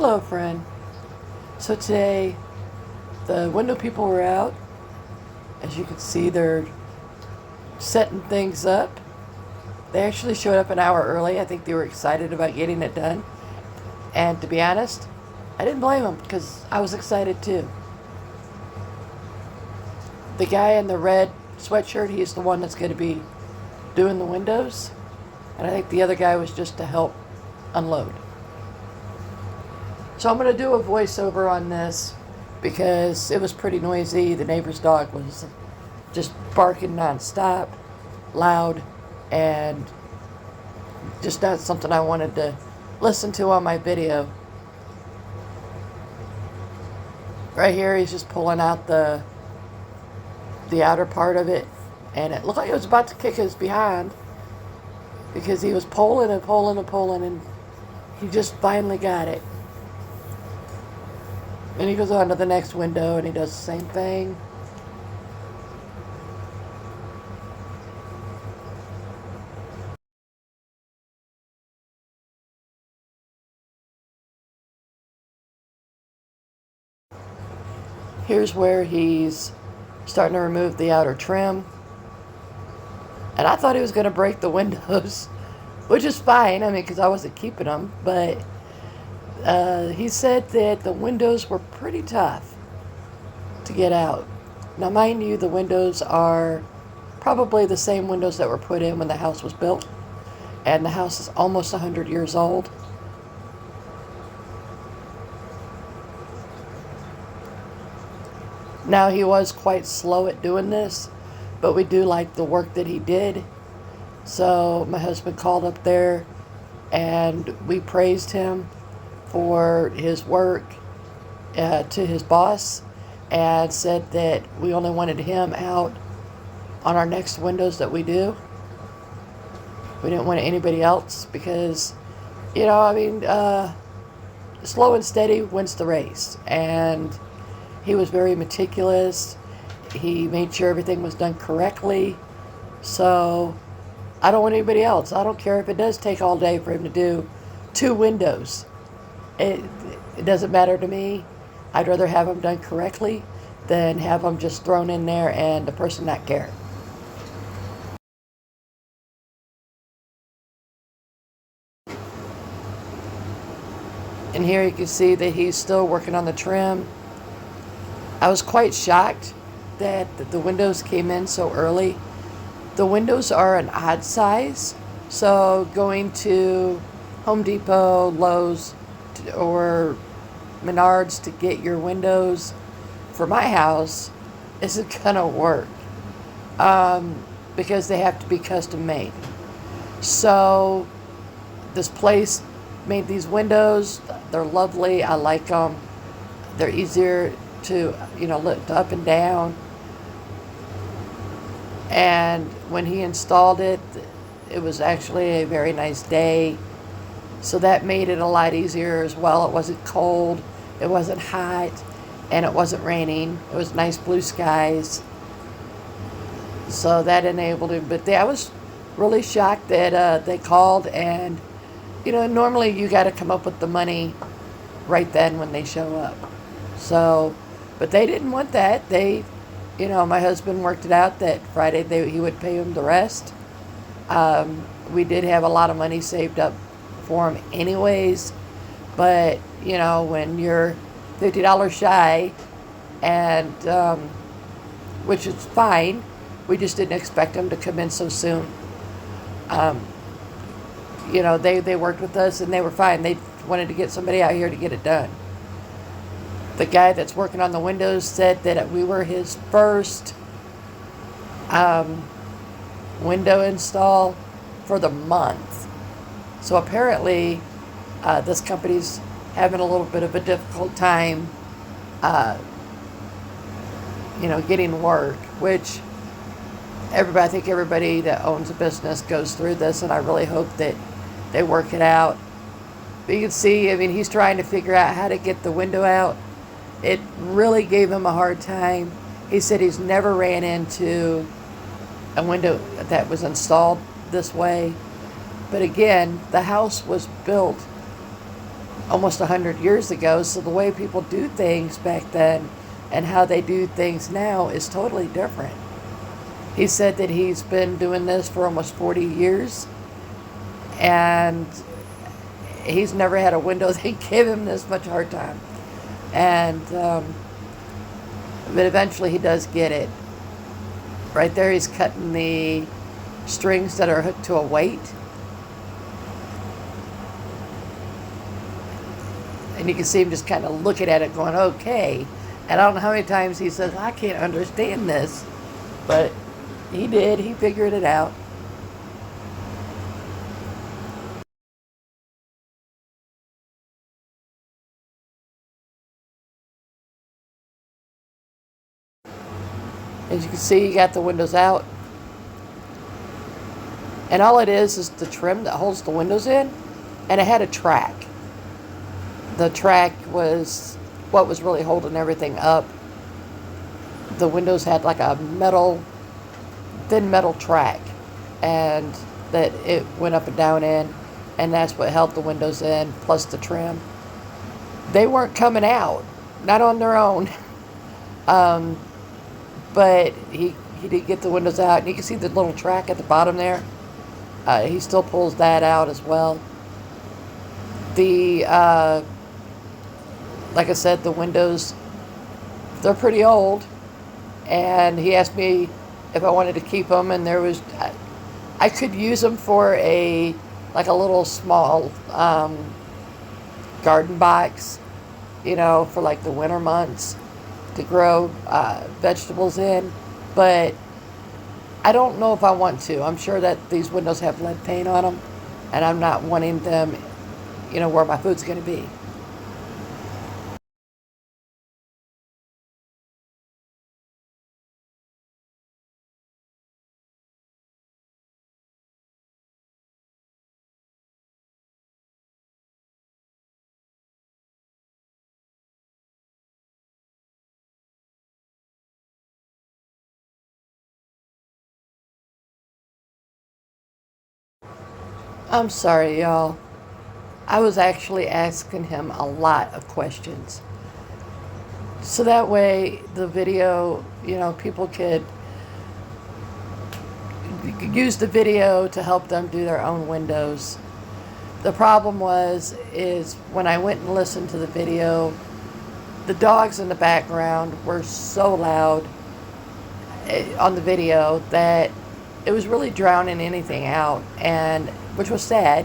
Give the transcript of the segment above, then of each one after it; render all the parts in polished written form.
Hello, friend. So today, the window people were out. As you can see, they're setting things up. They actually showed up an hour early. I think they were excited about getting it done. And to be honest, I didn't blame them because I was excited too. The guy in the red sweatshirt, he's the one that's going to be doing the windows. And I think the other guy was just to help unload. So I'm going to do a voiceover on this because it was pretty noisy. The neighbor's dog was just barking nonstop, loud, and just not something I wanted to listen to on my video. Right here, he's just pulling out the outer part of it, and it looked like it was about to kick his behind because he was pulling and pulling and pulling, and he just finally got it. And he goes on to the next window and he does the same thing. Here's where he's starting to remove the outer trim. And I thought he was going to break the windows, which is fine, I mean, because I wasn't keeping them. But he said that the windows were pretty tough to get out. Now, mind you, the windows are probably the same windows that were put in when the house was built. And the house is almost 100 years old. Now, he was quite slow at doing this, but we do like the work that he did. So my husband called up there and we praised him for his work to his boss and said that we only wanted him out on our next windows that we do. We didn't want anybody else because, slow and steady wins the race. And he was very meticulous. He made sure everything was done correctly. So I don't want anybody else. I don't care if it does take all day for him to do 2 windows. It doesn't matter to me. I'd rather have them done correctly than have them just thrown in there and the person not care. And here you can see that he's still working on the trim. I was quite shocked that the windows came in so early. The windows are an odd size, so going to Home Depot, Lowe's, or Menards to get your windows for my house isn't gonna work because they have to be custom made. So this place made these windows. They're lovely. I like them. They're easier to lift up and down. And when he installed it, it was actually a very nice day. So that made it a lot easier as well. It wasn't cold, it wasn't hot, and it wasn't raining. It was nice blue skies. So that enabled it. But I was really shocked that they called, and normally you got to come up with the money right then when they show up. So, but they didn't want that. My husband worked it out that Friday he would pay him the rest. We did have a lot of money saved up for him anyways, but when you're $50 shy, and which is fine, we just didn't expect him to come in so soon. They worked with us and they were fine. They wanted to get somebody out here to get it done. The guy that's working on the windows said that we were his first window install for the month. So apparently this company's having a little bit of a difficult time getting work, which I think everybody that owns a business goes through this, and I really hope that they work it out. But you can see, he's trying to figure out how to get the window out. It really gave him a hard time. He said he's never ran into a window that was installed this way. But again, the house was built almost 100 years ago. So the way people do things back then and how they do things now is totally different. He said that he's been doing this for almost 40 years, and he's never had a window that gave him this much hard time. And but eventually he does get it. Right there, he's cutting the strings that are hooked to a weight. And you can see him just kind of looking at it going, okay. And I don't know how many times he says, I can't understand this. But he did. He figured it out. As you can see, you got the windows out. And all it is the trim that holds the windows in. And it had a track. The track was what was really holding everything up. The windows had like a thin metal track, and that it went up and down in, and that's what held the windows in, plus the trim. They weren't coming out, not on their own. But he did get the windows out, and you can see the little track at the bottom there. He still pulls that out as well. Like I said, the windows, they're pretty old, and he asked me if I wanted to keep them, and I could use them for a little small garden box, for like the winter months to grow vegetables in, but I don't know if I want to. I'm sure that these windows have lead paint on them, and I'm not wanting them, where my food's going to be. I'm sorry, y'all. I was actually asking him a lot of questions. So that way the video, people could use the video to help them do their own windows. The problem is when I went and listened to the video, the dogs in the background were so loud on the video that it was really drowning anything out, and which was sad.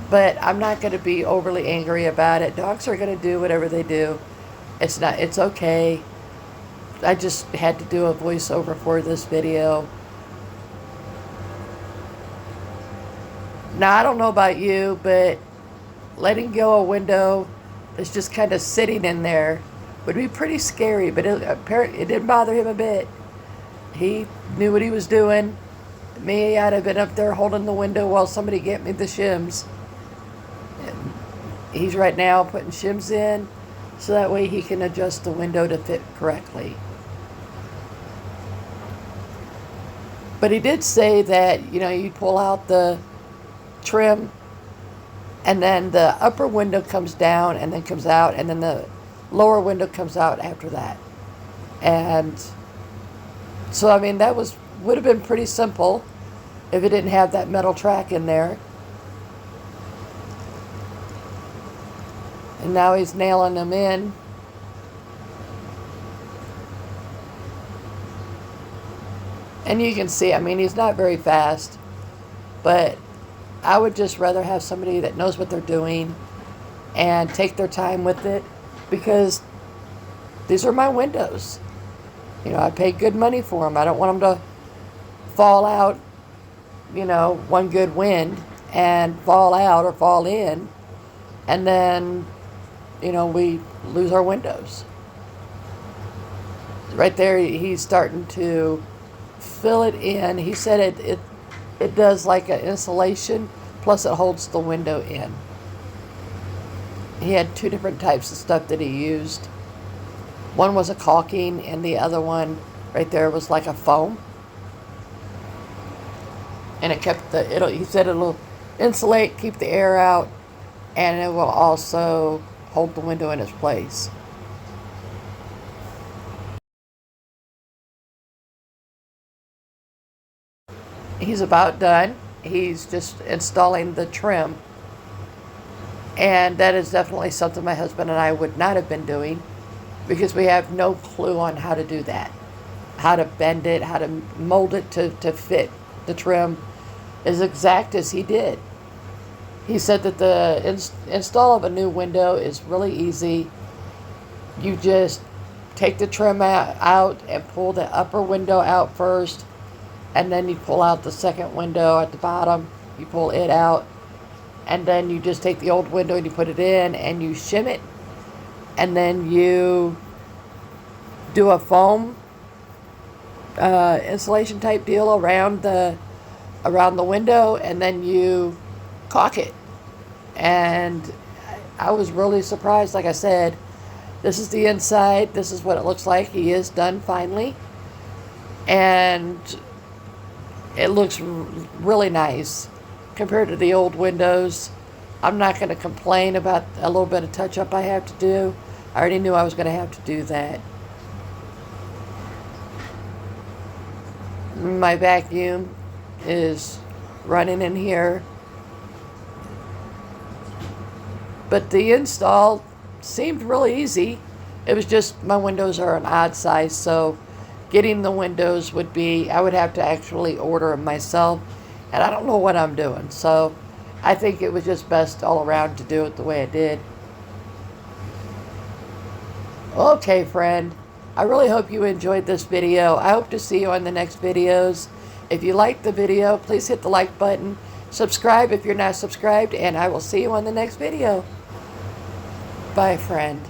But I'm not going to be overly angry about it. Dogs are going to do whatever they do. It's okay. I just had to do a voiceover for this video. Now, I don't know about you, but letting go a window that's just kind of sitting in there would be pretty scary, but it didn't bother him a bit. He knew what he was doing. Me, I'd have been up there holding the window while somebody get me the shims. And he's right now putting shims in, so that way he can adjust the window to fit correctly. But he did say that, you pull out the trim, and then the upper window comes down and then comes out, and then the lower window comes out after that. And so, that would have been pretty simple if it didn't have that metal track in there. And now he's nailing them in. And you can see, he's not very fast, but I would just rather have somebody that knows what they're doing and take their time with it, because these are my windows. I paid good money for them. I don't want them to fall out, one good wind and fall out or fall in, and then, we lose our windows. Right there, he's starting to fill it in. He said it does like an insulation, plus it holds the window in. He had two different types of stuff that he used. One was a caulking, and the other one right there was like a foam. And it kept he said it'll insulate, keep the air out, and it will also hold the window in its place. He's about done. He's just installing the trim, and that is definitely something my husband and I would not have been doing because we have no clue on how to do that. How to bend it, how to mold it to fit the trim as exact as he did. He said that the install of a new window is really easy. You just take the trim out and pull the upper window out first, and then you pull out the second window at the bottom. You pull it out, and then you just take the old window and you put it in and you shim it, and then you do a foam insulation type deal around the window, and then you caulk it. And I was really surprised. Like I said, this is the inside. This is what it looks like. He is done finally, and it looks really nice compared to the old windows. I'm not going to complain about a little bit of touch up I have to do. I already knew I was going to have to do that. My vacuum is running in here, but the install seemed really easy. It was just my windows are an odd size, so getting the windows would be, I would have to actually order them myself, and I don't know what I'm doing. So I think it was just best all around to do it the way I did. Okay, friend. I really hope you enjoyed this video. I hope to see you on the next videos. If you liked the video, please hit the like button. Subscribe if you're not subscribed, and I will see you on the next video. Bye, friend.